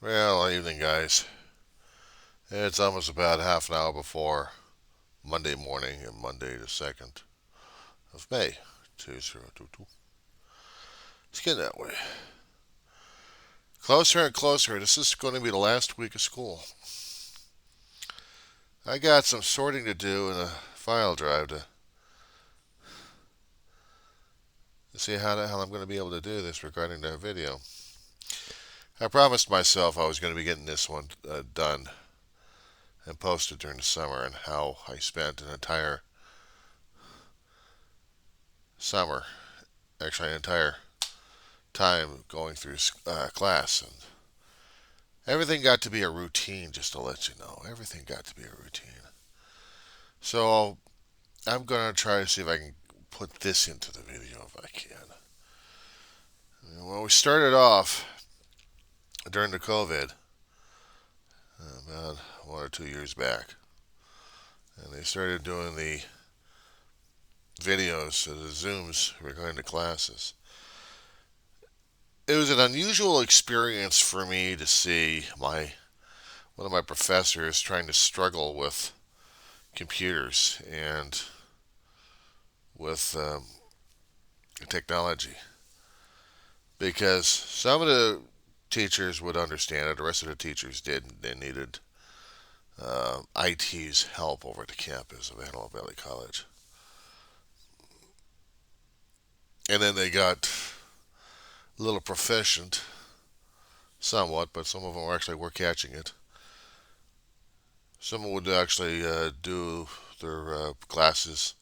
Well, evening, guys. It's almost about half an hour before Monday morning, and Monday the 2nd of May, 2022. It's getting that way. Closer and closer. This is going to be the last week of school. I got some sorting to do in a file drive to see how the hell I'm going to be able to do this regarding that video. I promised myself I was going to be getting this one done and posted during the summer, and how I spent an entire summer, actually an entire time going through class, and everything got to be a routine. Just to let you know, everything got to be a routine. So I'm going to try to see if I can put this into the video if I can. Well, we started off during the COVID about 1 or 2 years back, and they started doing the videos, the Zooms regarding the classes. It was an unusual experience for me to see one of my professors trying to struggle with computers and with technology, because some of the teachers would understand it, the rest of the teachers didn't. They needed IT's help over at the campus of Antelope Valley College. And then they got a little proficient, somewhat, but some of them were catching it. Some would actually do their classes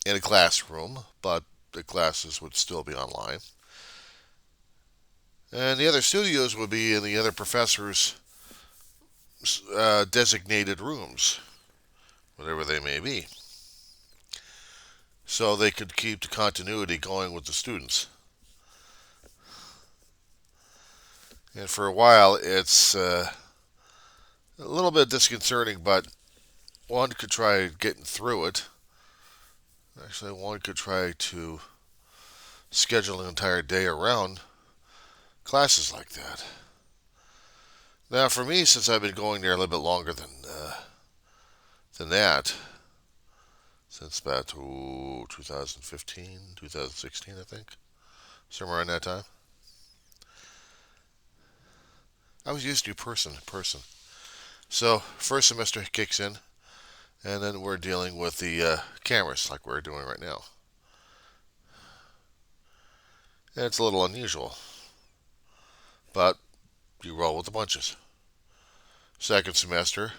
in a classroom, but the classes would still be online. And the other studios would be in the other professors' designated rooms, whatever they may be, so they could keep the continuity going with the students. And for a while, it's a little bit disconcerting, but one could try getting through it. Actually, one could try to schedule an entire day around classes like that. Now, for me, since I've been going there a little bit longer than that, since about 2015, 2016, I think, somewhere in that time, I was used to person. So, first semester kicks in, and then we're dealing with the cameras like we're doing right now. And it's a little unusual, but you roll with the punches. Second semester,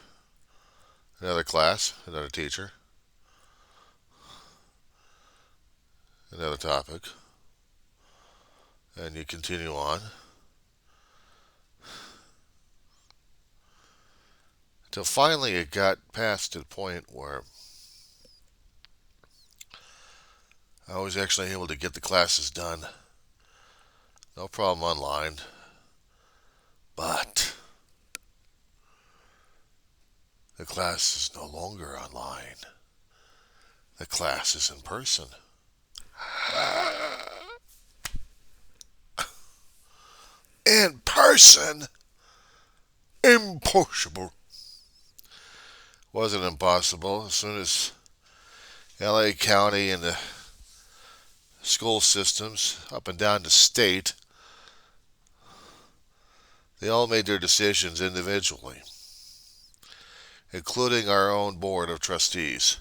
another class, another teacher, another topic, and you continue on until finally it got past to the point where I was actually able to get the classes done. No problem online. But the class is no longer online. The class is in person. In person? Impossible. Wasn't impossible. As soon as LA County and the school systems up and down the state, they all made their decisions individually, including our own board of trustees,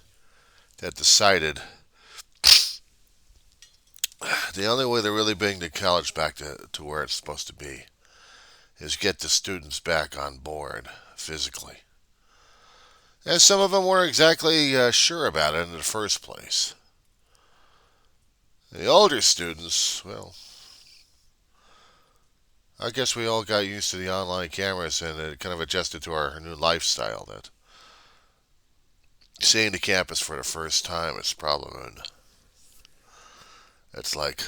that decided the only way to really bring the college back to where it's supposed to be is get the students back on board physically. And some of them weren't exactly sure about it in the first place. The older students, well, I guess we all got used to the online cameras, and it kind of adjusted to our new lifestyle, that seeing the campus for the first time is probably, it's like,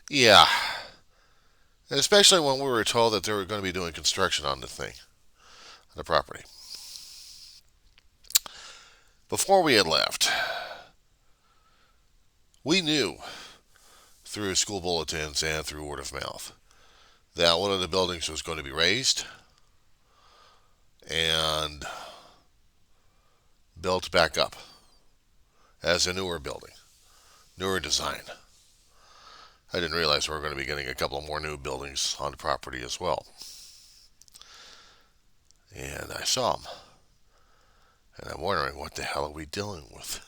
yeah. And especially when we were told that they were going to be doing construction on the thing, on the property. Before we had left, We knew through school bulletins and through word of mouth that one of the buildings was going to be raised and built back up as a newer building, newer design. I didn't realize we were going to be getting a couple more new buildings on the property as well. And I saw them. And I'm wondering, what the hell are we dealing with?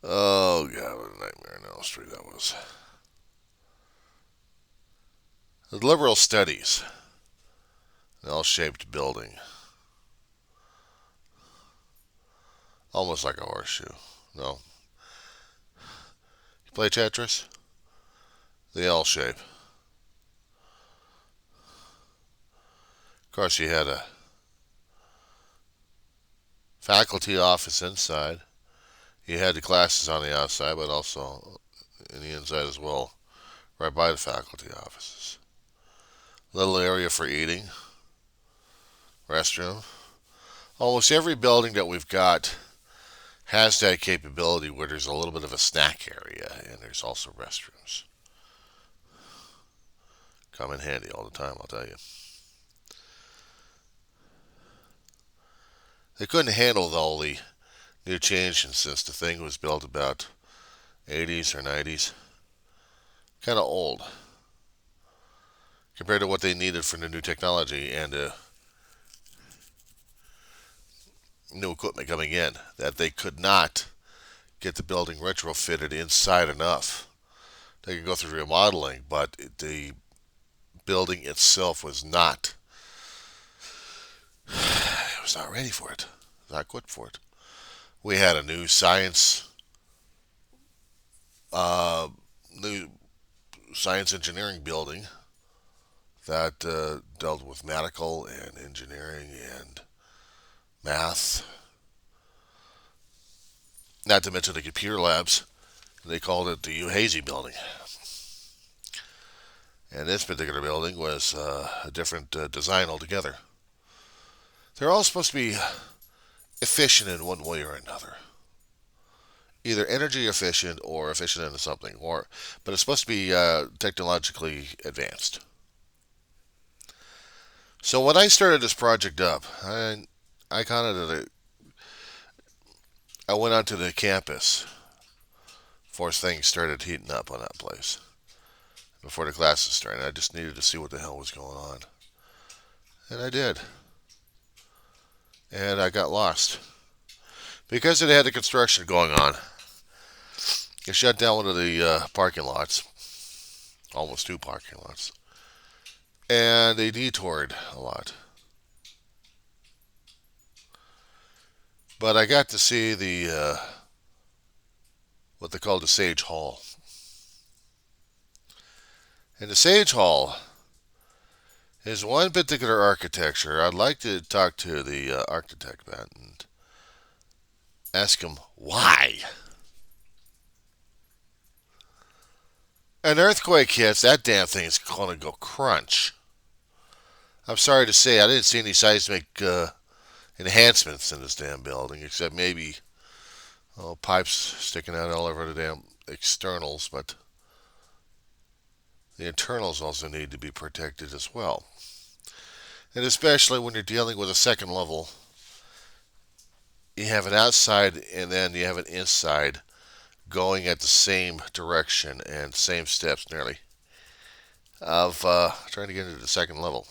Oh, God, what a nightmare in L Street that was. The liberal studies, an L-shaped building. Almost like a horseshoe. No. You play Tetris? The L shape. Of course, you had a faculty office inside. You had the classes on the outside, but also in the inside as well, right by the faculty offices. Little area for eating, restroom. Almost every building that we've got has that capability where there's a little bit of a snack area and there's also restrooms. Come in handy all the time, I'll tell you. They couldn't handle all the new changes since the thing was built about 80s or 90s. Kind of old compared to what they needed for the new technology and new equipment coming in, that they could not get the building retrofitted inside enough. They could go through remodeling, but the building itself was not ready for it. Not equipped for it. We had a new new science engineering building that dealt with medical and engineering and math. Not to mention the computer labs. They called it the Uhazy building. And this particular building was a different design altogether. They're all supposed to be efficient in one way or another. Either energy efficient or efficient into something, but it's supposed to be technologically advanced. So when I started this project up, I kind of did I went onto the campus before things started heating up on that place. Before the classes started, I just needed to see what the hell was going on, and I did. And I got lost because it had the construction going on. It shut down one of the parking lots, almost two parking lots, and they detoured a lot. But I got to see the what they call the Sage Hall. And the Sage Hall is one particular architecture. I'd like to talk to the architect about it and ask him why. An earthquake hits, that damn thing's going to go crunch. I'm sorry to say, I didn't see any seismic enhancements in this damn building, except maybe pipes sticking out all over the damn externals, but the internals also need to be protected as well. And especially when you're dealing with a second level, you have an outside and then you have an inside going at the same direction and same steps nearly of trying to get into the second level.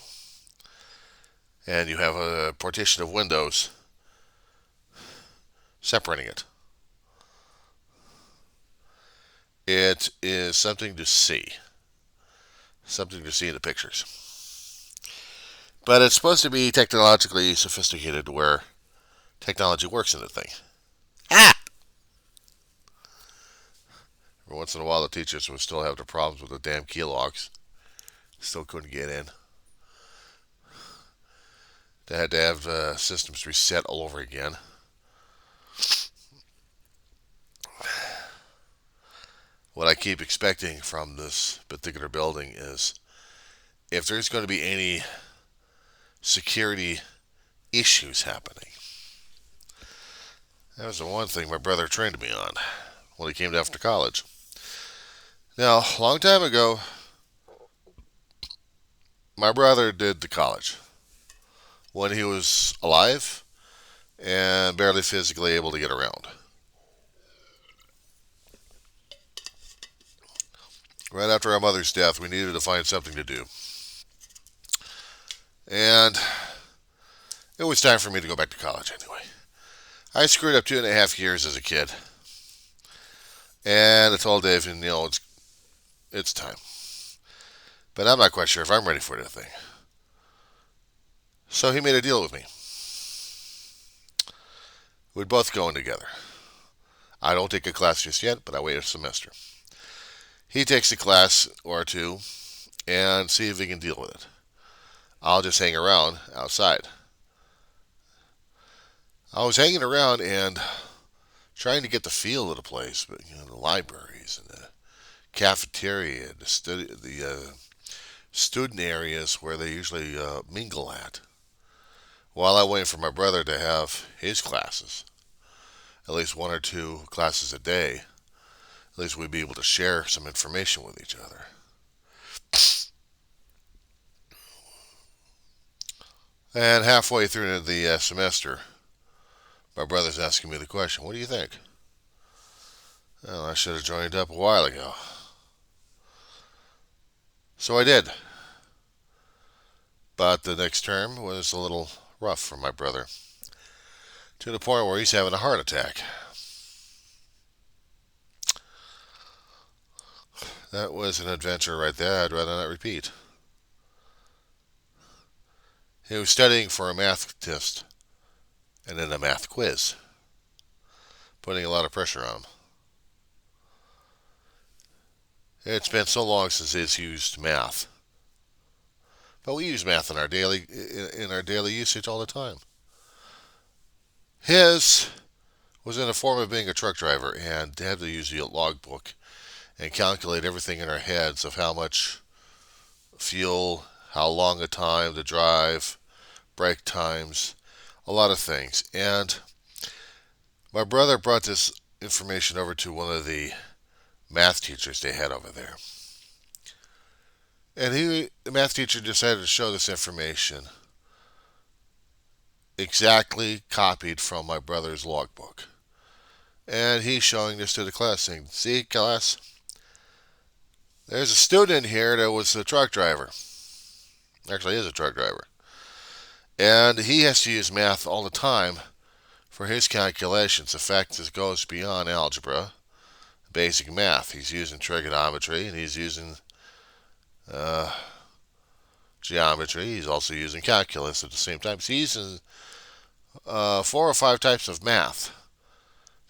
And you have a partition of windows separating it. It is something to see. Something to see in the pictures. But it's supposed to be technologically sophisticated where technology works in the thing. Ah! Every once in a while, the teachers would still have their problems with the damn key locks. Still couldn't get in. They had to have systems reset all over again. What I keep expecting from this particular building is if there's going to be any security issues happening. That was the one thing my brother trained me on. when he came after college. Now, a long time ago, my brother did the college when he was alive and barely physically able to get around. Right after our mother's death, we needed to find something to do. And it was time for me to go back to college anyway. I screwed up 2.5 years as a kid. And I told Dave, it's time. But I'm not quite sure if I'm ready for that thing. So he made a deal with me. We'd both go in together. I don't take a class just yet, but I wait a semester. He takes a class or two and see if he can deal with it. I'll just hang around outside. I was hanging around and trying to get the feel of the place, but the libraries and the cafeteria, the student areas where they usually mingle at. While I waited for my brother to have his classes, at least one or two classes a day, at least we'd be able to share some information with each other. And halfway through the semester, my brother's asking me the question, what do you think? Well, I should have joined up a while ago. So I did. But the next term was a little rough for my brother, to the point where he's having a heart attack. That was an adventure right there I'd rather not repeat. He was studying for a math test and then a math quiz, putting a lot of pressure on him. It's been so long since he's used math. But we use math in our daily usage all the time. His was in the form of being a truck driver and had to use the logbook and calculate everything in our heads of how much fuel, how long a time to drive, break times, a lot of things. And my brother brought this information over to one of the math teachers they had over there. And the math teacher decided to show this information exactly copied from my brother's logbook. And he's showing this to the class, saying, see, class, there's a student here that was a truck driver. Actually, is a truck driver. And he has to use math all the time for his calculations. In fact, this goes beyond algebra, basic math. He's using trigonometry, and he's using geometry. He's also using calculus at the same time. So he's using 4 or 5 types of math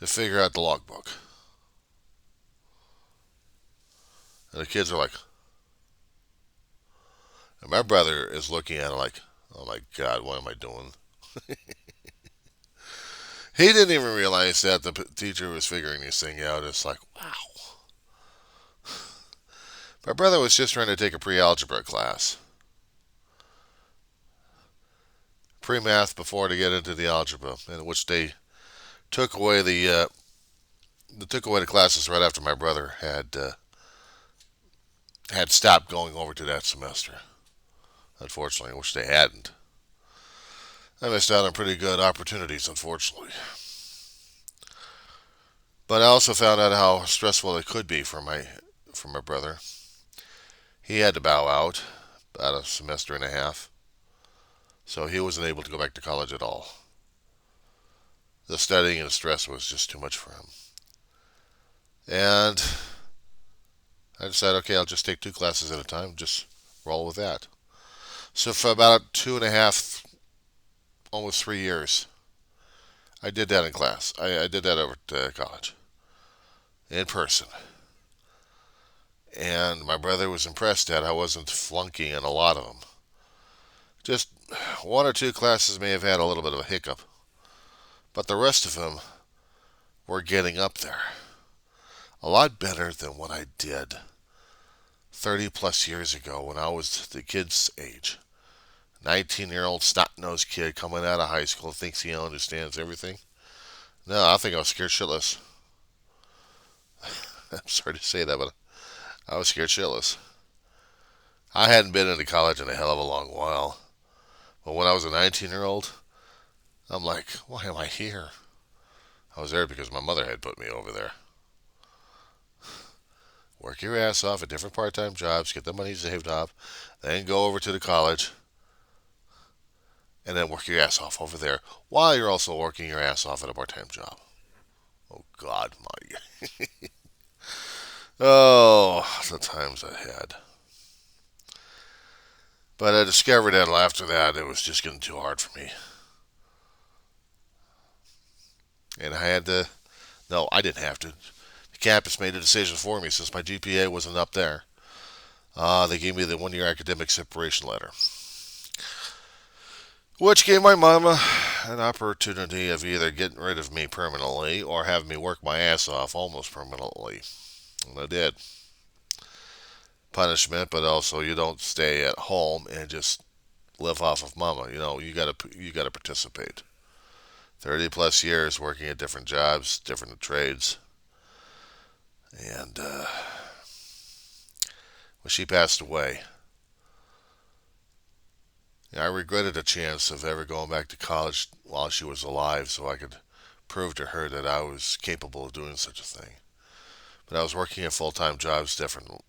to figure out the logbook. And the kids are like, and my brother is looking at it like, oh my God, what am I doing? He didn't even realize that the teacher was figuring this thing out. It's like, wow. My brother was just trying to take a pre-algebra class. Pre-math before to get into the algebra, in which they took away the classes right after my brother had stopped going over to that semester. Unfortunately, I wish they hadn't. I missed out on pretty good opportunities, unfortunately. But I also found out how stressful it could be for my brother. He had to bow out about a semester and a half, so he wasn't able to go back to college at all. The studying and the stress was just too much for him. And I decided, okay, I'll just take 2 classes at a time, just roll with that. So for about 2.5, almost 3 years, I did that in class. I did that over at college, in person. And my brother was impressed that I wasn't flunking in a lot of them. Just 1 or 2 classes may have had a little bit of a hiccup, but the rest of them were getting up there. A lot better than what I did 30 plus years ago when I was the kid's age. 19-year-old snot-nosed kid coming out of high school thinks he understands everything. No, I think I was scared shitless. I'm sorry to say that, but I was scared shitless. I hadn't been into college in a hell of a long while. But when I was a 19-year-old, I'm like, why am I here? I was there because my mother had put me over there. Work your ass off at different part-time jobs, get the money saved up, then go over to the college, and then work your ass off over there while you're also working your ass off at a part-time job. Oh God, my. Oh, the times I had. But I discovered that after that, it was just getting too hard for me. And I had to, no, I didn't have to. The campus made a decision for me since my GPA wasn't up there. They gave me the 1 year academic separation letter, which gave my mama an opportunity of either getting rid of me permanently or having me work my ass off almost permanently. And I did. Punishment, but also you don't stay at home and just live off of mama. You gotta participate. 30 plus years working at different jobs, different trades, and when she passed away, I regretted a chance of ever going back to college while she was alive, so I could prove to her that I was capable of doing such a thing. But I was working at full-time jobs, different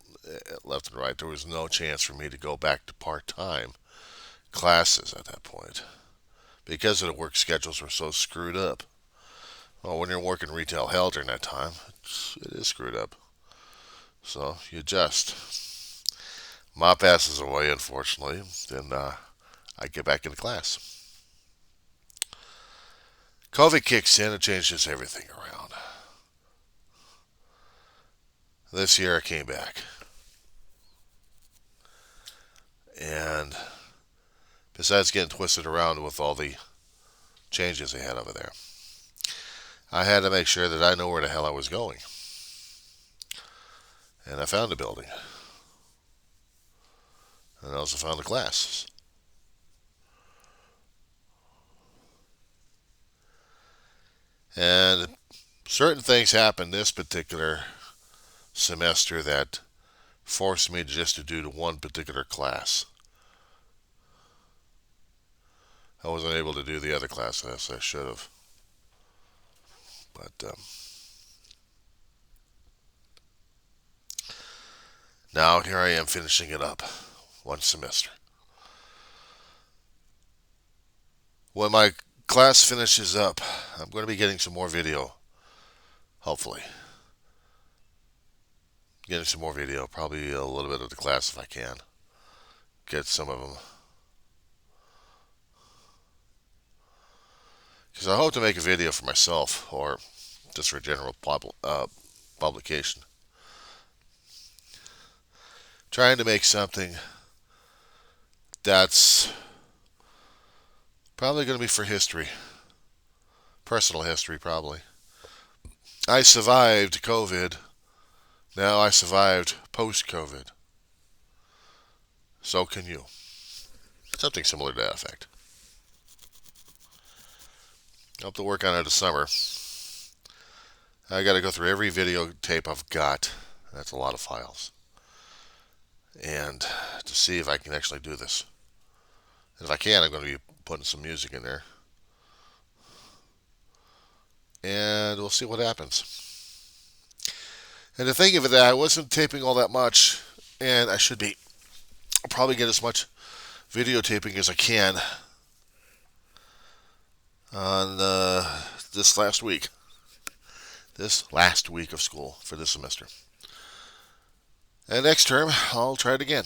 left and right. There was no chance for me to go back to part-time classes at that point because of the work schedules were so screwed up. Well, when you're working retail hell during that time, it is screwed up. So you adjust. Ma passes away, unfortunately. Then I get back into class. COVID kicks in and changes everything around. This year I came back. And besides getting twisted around with all the changes they had over there, I had to make sure that I know where the hell I was going. And I found a building. And I also found a class. And certain things happened this particular semester that forced me just to do the one particular class. I wasn't able to do the other class as I should have. But now here I am finishing it up. One semester. When my class finishes up, I'm going to be getting some more video. Hopefully. Getting some more video. Probably a little bit of the class if I can. Get some of them. Because I hope to make a video for myself or just for general publication. Trying to make something that's probably going to be for history. Personal history, probably. I survived COVID. Now I survived post-COVID. So can you. Something similar to that effect. I hope to work on it this summer. I got to go through every videotape I've got. That's a lot of files. And to see if I can actually do this. And if I can, I'm going to be putting some music in there. And we'll see what happens. And to think of it, that I wasn't taping all that much, and I should be. I'll probably get as much videotaping as I can on this last week. This last week of school for this semester. And next term, I'll try it again.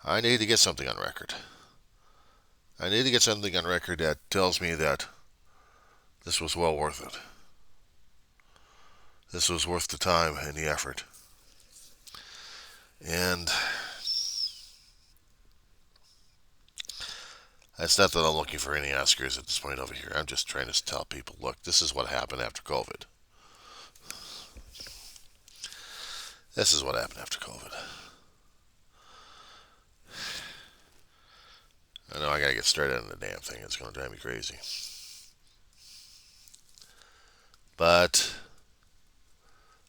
I need to get something on record. I need to get something on record that tells me that this was well worth it. This was worth the time and the effort. And it's not that I'm looking for any Oscars at this point over here. I'm just trying to tell people, look, this is what happened after COVID. This is what happened after COVID. I know I gotta get started on the damn thing. It's gonna drive me crazy. But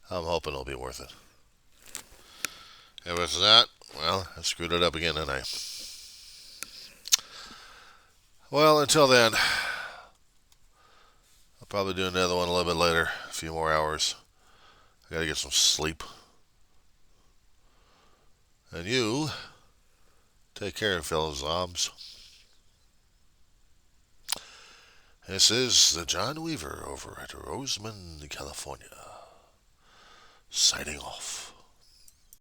I'm hoping it'll be worth it. If it's not, well, I screwed it up again, didn't I? Well, until then, I'll probably do another one a little bit later, a few more hours. I gotta get some sleep. And you, take care, fellow zombs. This is the John Weaver over at Roseman, California, signing off.